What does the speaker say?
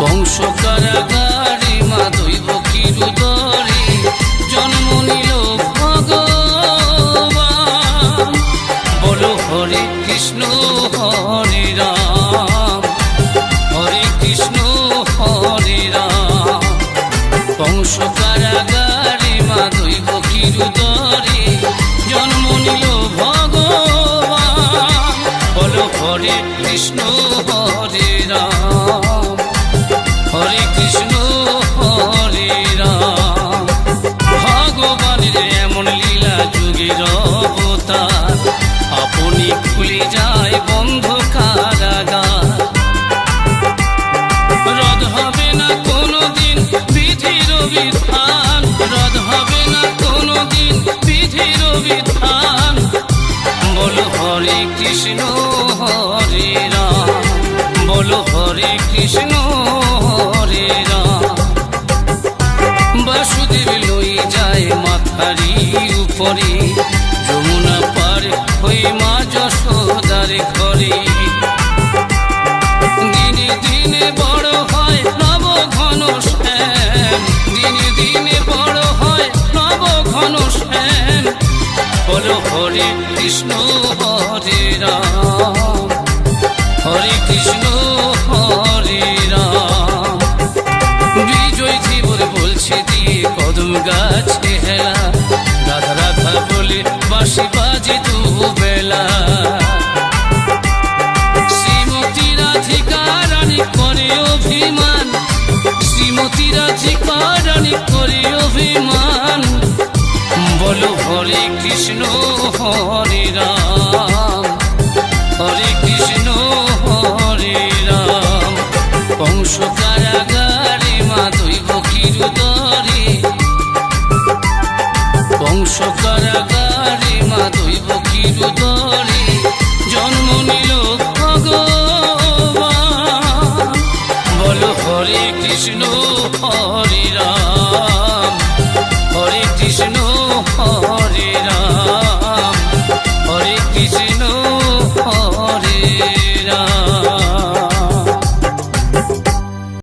বংশ কারাগারে মা দৈব কিরুদরে জন্ম নিল ভগবান। বলো হরে কৃষ্ণ হরে রাম, হরে কৃষ্ণ হরে রাম। বংশ কারাগারে মা দৈব কিরুদরে জন্ম নিল ভগবান। বলো হরে কৃষ্ণ হরে রাম, হরে কৃষ্ণ হরে রাম। ভগবানের এমন লীলা যুগের অবতার, আপনি খুলে যায় বন্ধ কারাগার। রদ হবে না কোনোদিন বিধির বিধান, রদ হবে না কোনোদিন বিধির বিধান। বলো হরে কৃষ্ণ হরে রাম, বলো হরে কৃষ্ণ হরে রাম। বাসুদেব লই যায় মাথারি উপরে, যমুনা পার হয়ে মা যশোদার ঘরে। দিনে দিনে বড় হয় নব ঘন শ্যাম, দিনে দিনে বড় হয় নব ঘন শ্যাম। বলো হরে কৃষ্ণ হরে রাম, হরে কৃষ্ণ হরে রাম। বিজয় জীবন বলছে দিয়ে কদম গাছে হেলা, রাধা রাধা বলে বাঁশি বাজে দুবেলা। শ্রীমতী রাধিকা রানী করে অভিমান, শ্রীমতী রাধিকা রানী করে অভিমান। বলো হরে কৃষ্ণ হরে রাম, হরে কৃষ্ণ হরে রাম। বংশ কারাগারে মা দৈব কিরুদরে, বংশ কারাগারে মা দৈব কিরুদরে জন্ম নিল ভগবান। বলো হরে কৃষ্ণ হরে রাম।